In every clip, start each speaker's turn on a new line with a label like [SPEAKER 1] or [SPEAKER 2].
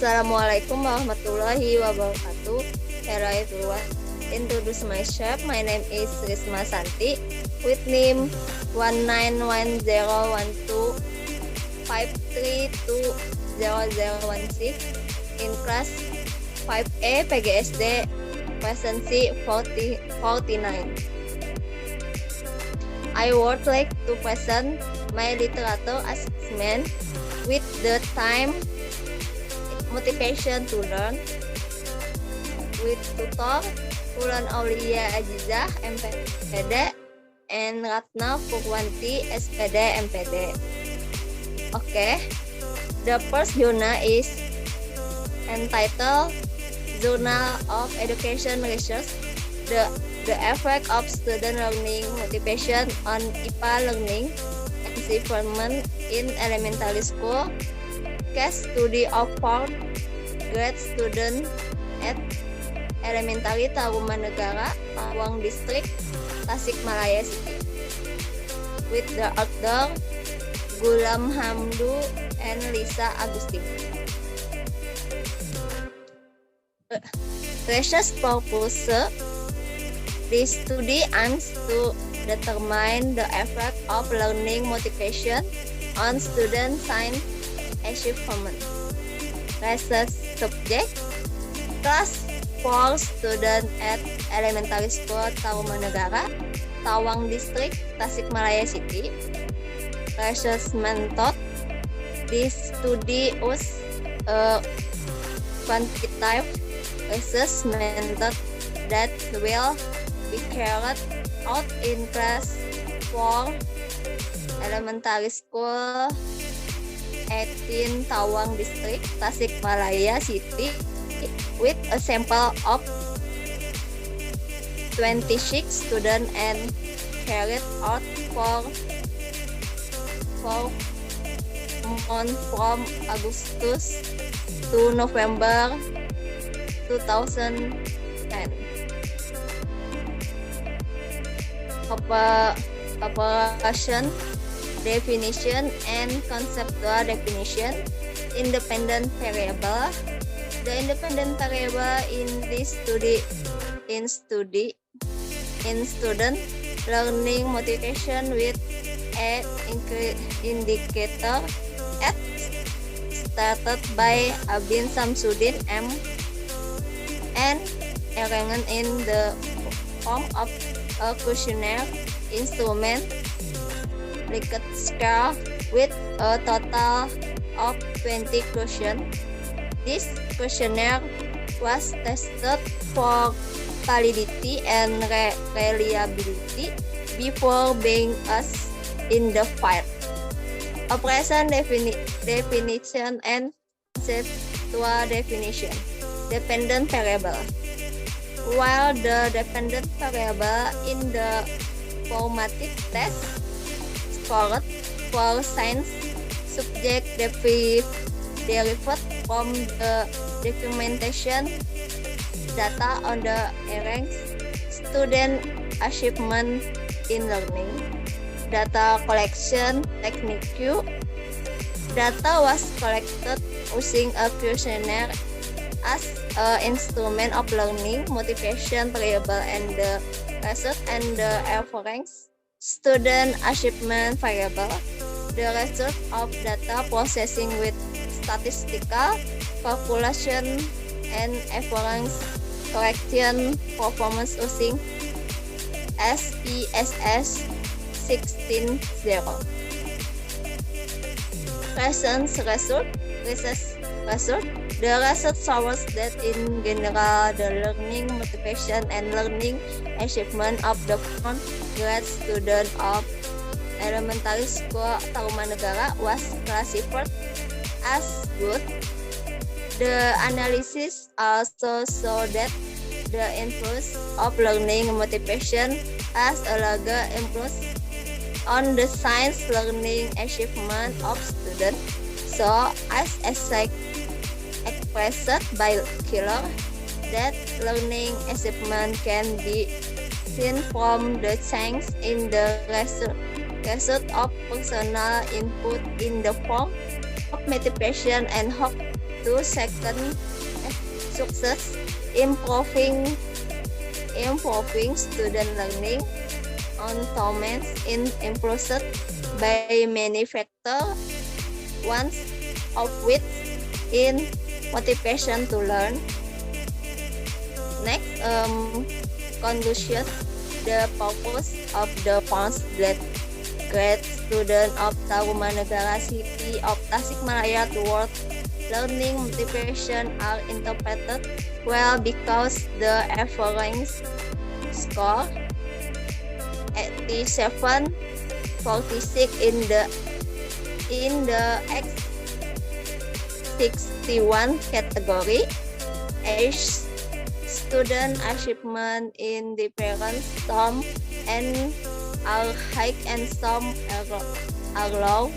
[SPEAKER 1] Assalamualaikum warahmatullahi wabarakatuh. Hello everyone. Introduce myself. My name is Risma Santi with name 1910125320016 in class 5A PGSD presency 49. I would like to present my literature assessment with the time motivation to learn with tutor Wulan Aulia Ajizah MPD and Ratna Purwanti SPD MPD. Okay, the first journal is entitled Journal of Education Research, the effect of student learning motivation on IPA learning achievement in elementary school. Case study of fourth grade student at elementary Tarumanegara, Tawang District, Tasikmalaya City, with the author Gulam Hamdu and Lisa Agustin. Research purpose. This study aims to determine the effect of learning motivation on student science achievement. Research subject: class 4 student at elementary school Tarumanegara, Tawang District, Tasikmalaya City. Research method: this study was a quantitative research method that will be carried out in class 4 elementary school 18 Tawang District, Tasikmalaya City, with a sample of 26 students and carried out for 4 months from August to November 2010. Operation, definition, and conceptual definition. Independent variable. The independent variable in this study in student learning motivation with a indicator at started by Abin Samsudin M and arranged in the form of a questionnaire instrument Likert scale with a total of 20 questions. This questionnaire was tested for validity and reliability before being used in the field. Operation definition and conceptual definition. Dependent variable. While the dependent variable in the formative test scored for science subject derived from the documentation data on the ranks student achievement in learning. Data collection technique. Data was collected using a questionnaire as an instrument of learning motivation variable and the result and the average student achievement variable. The result of data processing with statistical calculation and average correction performance using SPSS 16.0. Result. The result shows that in general the learning motivation and learning achievement of the fourth grade student of elementary school Tarumanegara was classified as good. The analysis also showed that the influence of learning motivation has a larger influence on the science learning achievement of students. So, as expressed by Keller, that learning achievement can be seen from the change in the result of personal input in the form of motivation and hope to second success, improving student learning outcomes in improved by many factors, one of which in motivation to learn. Next, conclusion. The purpose of the postgraduate student of Tarumanegara City of Tasikmalaya toward learning motivation are interpreted well because the average score 87/46 in the X61 category. Student achievement in different some and are high and some are low.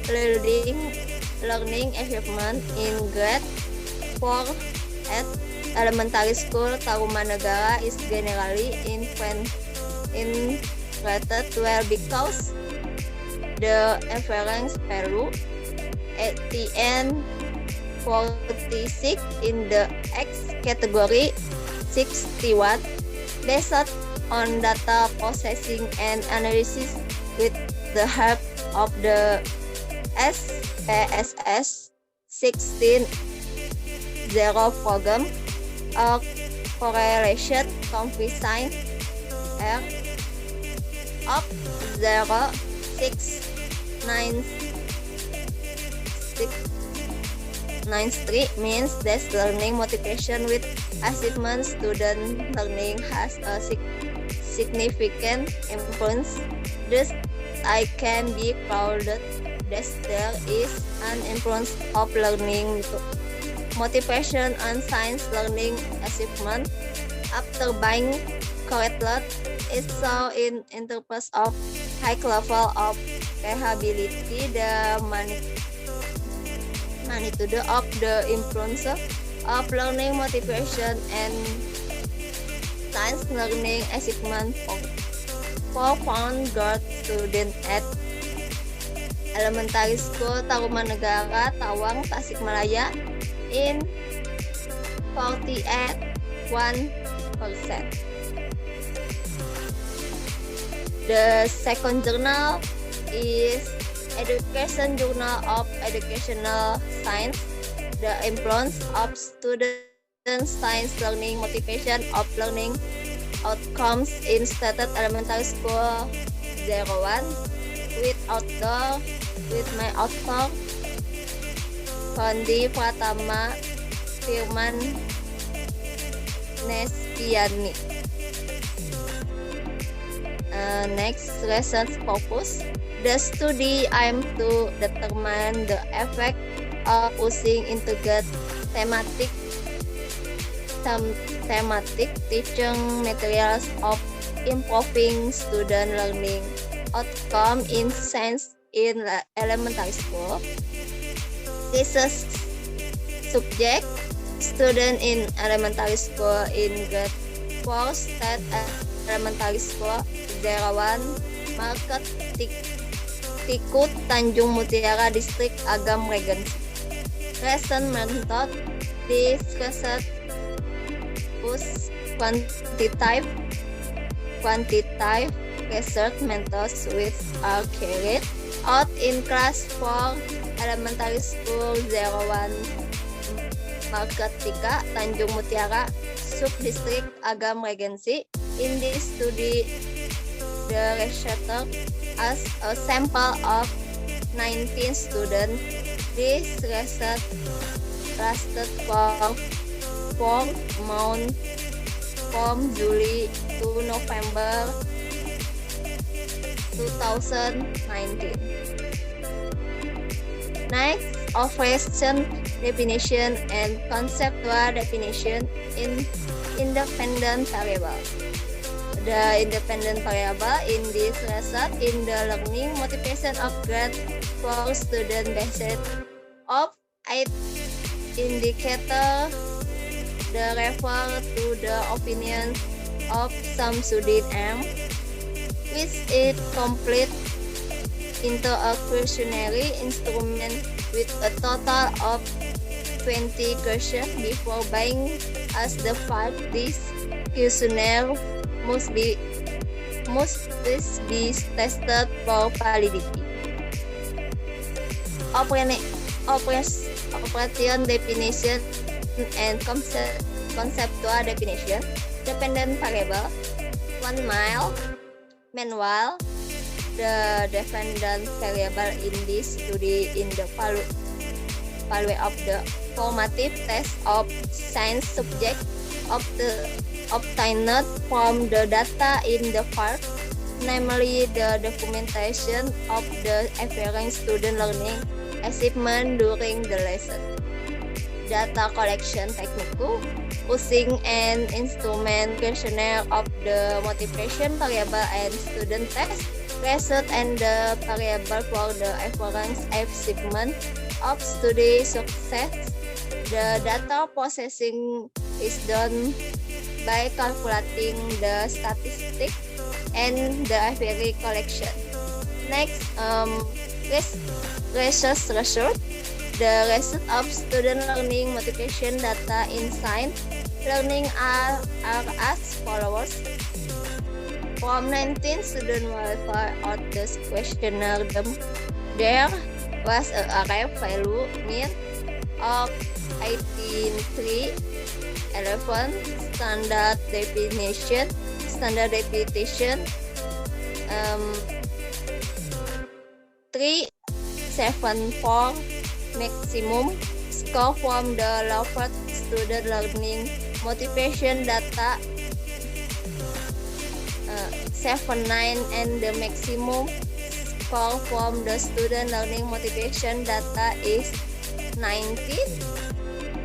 [SPEAKER 1] Learning achievement in grade 4 at elementary school Tarumanegara is generally rated well because the average value 80/46 in the X category 61 based on data processing and analysis with the help of the SPSS 16.0 program. A correlation coefficient R of 0.693 means that learning motivation with achievement student learning has a significant influence. Thus, I can be proud that there is an influence of learning motivation on science learning achievement. After being correlated, it saw in terms of high level of reliability, the magnitude of the influence of learning motivation and science learning achievement for postgraduate student at Elementary School Tarumanegara, Tawang, Tasikmalaya in 48%. The second journal is Education Journal of Educational Science. The influence of student science learning motivation of learning outcomes in stated elementary school 01 with my author Fondi Pratama Firman Nespiani. Next, research purpose. The study aims to determine the effect of using integrated thematic teaching materials of improving student learning outcome in science in elementary school. This is subject student in elementary school in grade 4 state elementary school 01 Market Tikut Tanjung Mutiara District Agam Regency. Lesson method. This research use quantitative research methods which are carried out in class 4 elementary school 01 Market Tika Tanjung Mutiara Subdistrict Agam Regency. In this study, the researcher as a sample of 19 students. This research lasted for 4 months from July to November 2019. Next, operation definition and conceptual definition in independent variable. The independent variable in this research in the learning motivation of grade 4 student based of 8 indicators. The refer to the opinion of some student M, which is complete into a questionnaire instrument with a total of 20 questions before buying, as the fact this questionnaire must be tested for validity. Operation definition and conceptual definition. Dependent variable. Meanwhile, the dependent variable in this study in the value of the formative test of science subject obtained from the data in the part, namely the documentation of the average student learning achievement during the lesson. Data collection technique, using an instrument questionnaire of the motivation variable and student test result and the variable for the average achievement of study success. The data processing is done by calculating the statistics and the average collection. Next, research result. The result of student learning motivation data in science learning are as follows. From 19 students verified of the questionnaire, there was a array value mean of 18,311 standard deviation 374 maximum score from the lowered student learning motivation data 79 and the maximum score from the student learning motivation data is 19,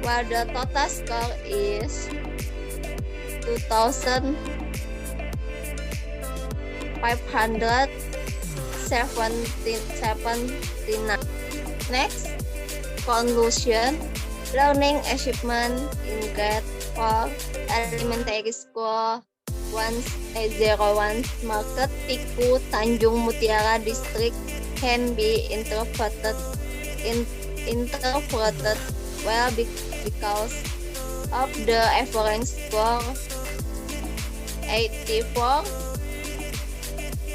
[SPEAKER 1] while the total score is 2,579. Next, conclusion. Learning achievement in grade 4 elementary school 101 Market Tiku Tanjung Mutiara District can be interpreted well because of the average score 84,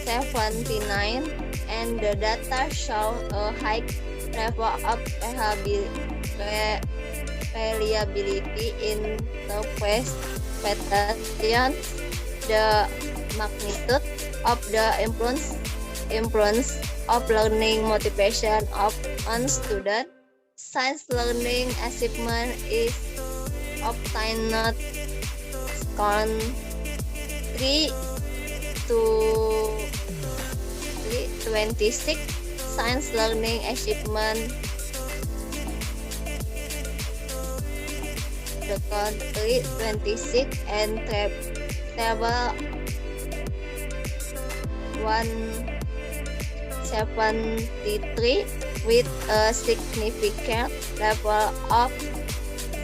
[SPEAKER 1] 79, and the data show a high level of reliability in the quest pattern. The magnitude of the influence of learning motivation of on student science learning achievement is obtained score 3 to 326 science learning achievement the code 326 and table 173 with a significant level of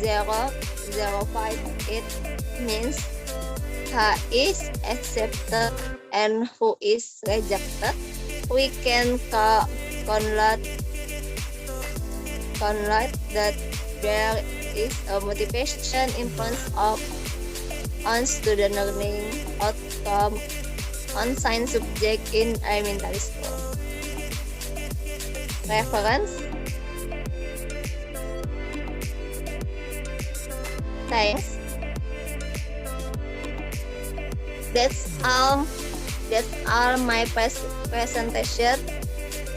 [SPEAKER 1] 0.058 means who is accepted and who is rejected. We can conclude that there is a motivation influence on student learning outcome on science subject in elementary school. Reference. Thanks. That's all my presentation.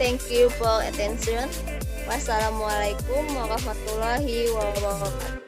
[SPEAKER 1] Thank you for attention. Wassalamualaikum warahmatullahi wabarakatuh.